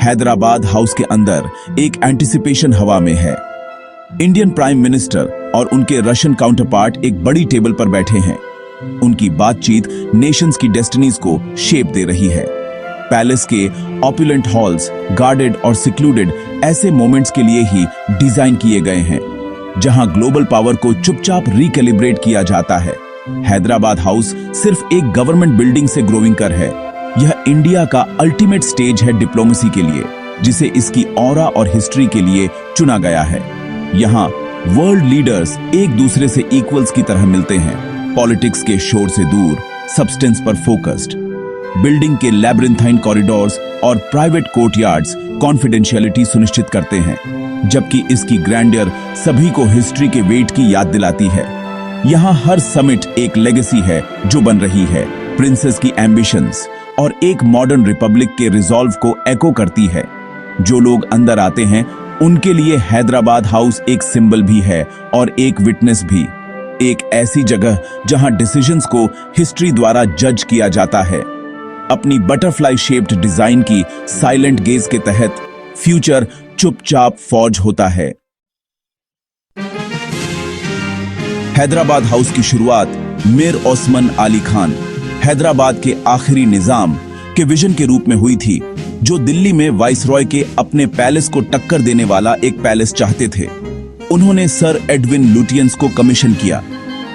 Hyderabad house के अंदर एक एंटिसिपेशन हवा में है। इंडियन प्राइम मिनिस्टर और उनके रशियन काउंटरपार्ट एक बड़ी टेबल पर बैठे हैं। उनकी बातचीत नेशंस की डेस्टिनीज को शेप दे रही है। पैलेस के ऑपुलेंट हॉल्स गार्डेड और सिक्लूडेड ऐसे मोमेंट्स के लिए ही डिजाइन किए गए हैं जहां ग्लोबल पावर को चुपचाप रिकैलिब्रेट किया जाता है। हैदराबाद हाउस सिर्फ एक गवर्नमेंट बिल्डिंग से ग्रोइंग कर है, यह इंडिया का अल्टीमेट स्टेज है डिप्लोमेसी के लिए, जिसे इसकी ऑरा और हिस्ट्री के लिए चुना गया है। यहाँ वर्ल्ड लीडर्स एक दूसरे से इक्वल्स की तरह मिलते हैं, पॉलिटिक्स के शोर से दूर, सब्सटेंस पर फोकस्ड। बिल्डिंग के लैब्रिंथाइन कॉरिडोर्स और प्राइवेट कोर्टयार्ड्स कॉन्फिडेंशियलिटी सुनिश्चित करते हैं, जबकि इसकी ग्रैंडियर सभी को हिस्ट्री के वेट की याद दिलाती है। यहाँ हर समिट एक लेगेसी है जो बन रही है, प्रिंसेस की एम्बिशंस और एक मॉडर्न रिपब्लिक के रिजॉल्व को एको करती है। जो लोग अंदर आते हैं उनके लिए हैदराबाद हाउस एक सिंबल भी है और एक विटनेस भी, एक ऐसी जगह जहां डिसीजंस को हिस्ट्री द्वारा जज किया जाता है। अपनी बटरफ्लाई शेप्ड डिजाइन की साइलेंट गेज के तहत फ्यूचर चुपचाप फॉर्ज होता है। हैदराबाद हाउस की शुरुआत मीर ओस्मान अली खान, हैदराबाद के आखिरी निजाम के विजन के रूप में हुई थी, जो दिल्ली में वाइसरॉय के अपने पैलेस को टक्कर देने वाला एक पैलेस चाहते थे। उन्होंने सर एडविन लुटियंस को कमीशन किया,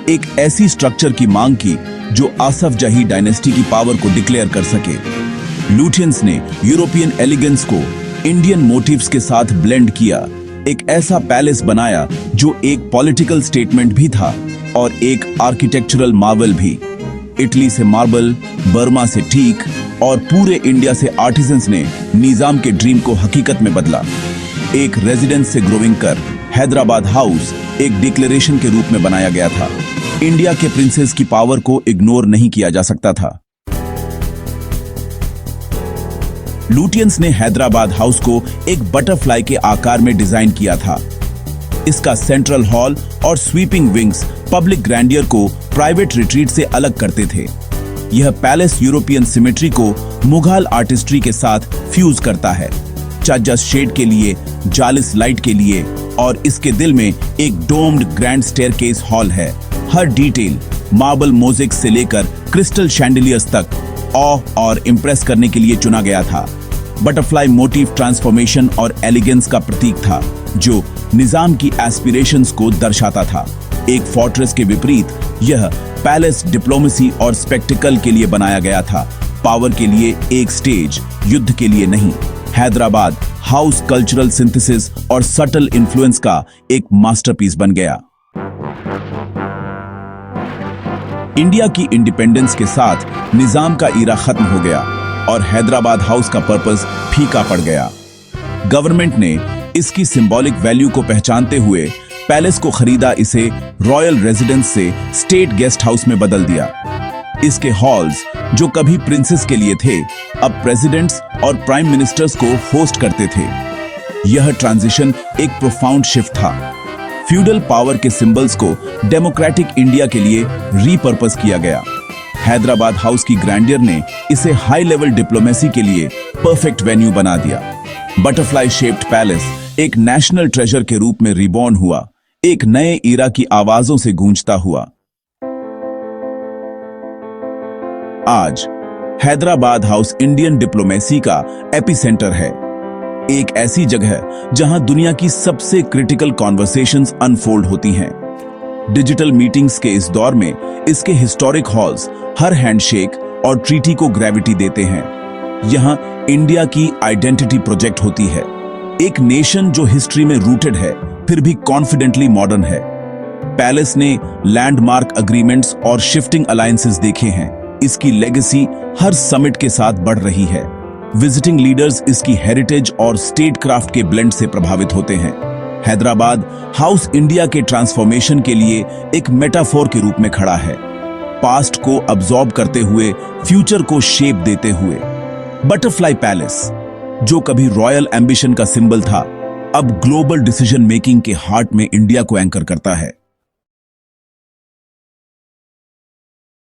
एक ऐसी स्ट्रक्चर की मांग की जो आसफ जाही डायनेस्टी की पावर को डिक्लेयर कर सके। लुटियंस ने यूरोपियन एलिगेंस को इंडियन मोटिव्स के साथ ब्लेंड किया, एक ऐसा पैलेस बनाया जो एक पॉलिटिकल स्टेटमेंट भी था और एक आर्किटेक्चरल मार्वल भी। इटली से मार्बल, बर्मा से टीक और पूरे इंडिया से आर्टिजन्स ने निजाम के ड्रीम को हकीकत में बदला। एक रेजिडेंस से ग्रोइंग कर हैदराबाद हाउस एक डिक्लेरेशन के रूप में बनाया गया था। इंडिया के प्रिंसेस की पावर को इग्नोर नहीं किया जा सकता था। लुटियंस ने हैदराबाद हाउस को एक बटरफ्लाई के आकार में डिजाइन किया था। इसका सेंट्रल हॉल और स्वीपिंग विंग्स पब्लिक ग्रैंडियर को प्राइवेट रिट्रीट से अलग करते थे। यह पैलेस यूरोपियन सिमेट्री को मुगल आर्टिस्ट्री के साथ फ्यूज करता है, चजस शेड के लिए, जालिस लाइट के लिए, और इसके दिल में एक डोम्ड ग्रैंड स्टेयरकेस हॉल है। हर डिटेल मार्बल मोज़ेक से लेकर क्रिस्टल शैंडिलियर्स तक ऑ और इम्प्रेस करने के लिए चुना गया था। बटरफ्लाई मोटिव ट्रांसफॉर्मेशन और एलिगेंस का प्रतीक था, जो निजाम की एस्पिरेशंस को दर्शाता था। एक फोर्ट्रेस के विपरीत यह पैलेस डिप्लोमेसी और स्पेक्टिकल के लिए बनाया गया था, पावर के लिए एक स्टेज, युद्ध के लिए नहीं। हैदराबाद हाउस कल्चरल सिंथेसिस और सटल इन्फ्लुएंस का एक मास्टरपीस बन गया। इंडिया की इंडिपेंडेंस के साथ निजाम का ईरा खत्म हो गया और हैदराबाद हाउस का पर्पस फीका पड़ गया। गवर्नमेंट ने इसकी सिंबॉलिक वैल्यू को पहचानते हुए पैलेस को खरीदा, इसे रॉयल रेजिडेंस से स्टेट गेस्ट हाउस में बदल दिया। इसके हॉल्स जो कभी प्रिंसेस के लिए थे, अब प्रेसिडेंट्स और प्राइम मिनिस्टर्स को होस्ट करते थे। यह ट्रांजिशन एक प्रोफाउंड शिफ्ट था। फ्यूडल पावर के सिंबल्स को डेमोक्रेटिक इंडिया के लिए रीपर्पस किया गया। हैदराबाद हाउस की ग्रैंडियर ने इसे हाई लेवल डिप्लोमेसी के लिए परफेक्ट वेन्यू बना दिया। बटरफ्लाई शेप्ड पैलेस एक नेशनल ट्रेजर के रूप में रिबॉर्न हुआ, एक नए ईरा की आवाजों से गूंजता हुआ। आज हैदराबाद हाउस इंडियन डिप्लोमेसी का एपिसेंटर है, एक ऐसी जगह जहां दुनिया की सबसे क्रिटिकल कॉन्वर्सेशंस अनफोल्ड होती हैं। डिजिटल मीटिंग्स के इस दौर में इसके हिस्टोरिक हॉल्स हर हैंडशेक और ट्रीटी को ग्रेविटी देते हैं। यहां इंडिया की आइडेंटिटी प्रोजेक्ट होती है, एक नेशन जो हिस्ट्री में रूटेड है फिर भी कॉन्फिडेंटली मॉडर्न है। पैलेस ने लैंडमार्क अग्रीमेंट्स और शिफ्टिंग अलायंसेस देखे हैं। इसकी लेगेसी हर समिट के साथ बढ़ रही है। विजिटिंग लीडर्स इसकी हेरिटेज और स्टेट क्राफ्ट के ब्लेंड से प्रभावित होते हैं। हैदराबाद हाउस इंडिया के ट्रांसफॉर्मेशन के लिए एक मेटाफोर के रूप में खड़ा है, पास्ट को अब्सॉर्ब करते हुए फ्यूचर को शेप देते हुए। बटरफ्लाई पैलेस जो कभी रॉयल एम्बिशन का सिंबल था, अब ग्लोबल डिसीजन मेकिंग के हार्ट में इंडिया को एंकर करता है।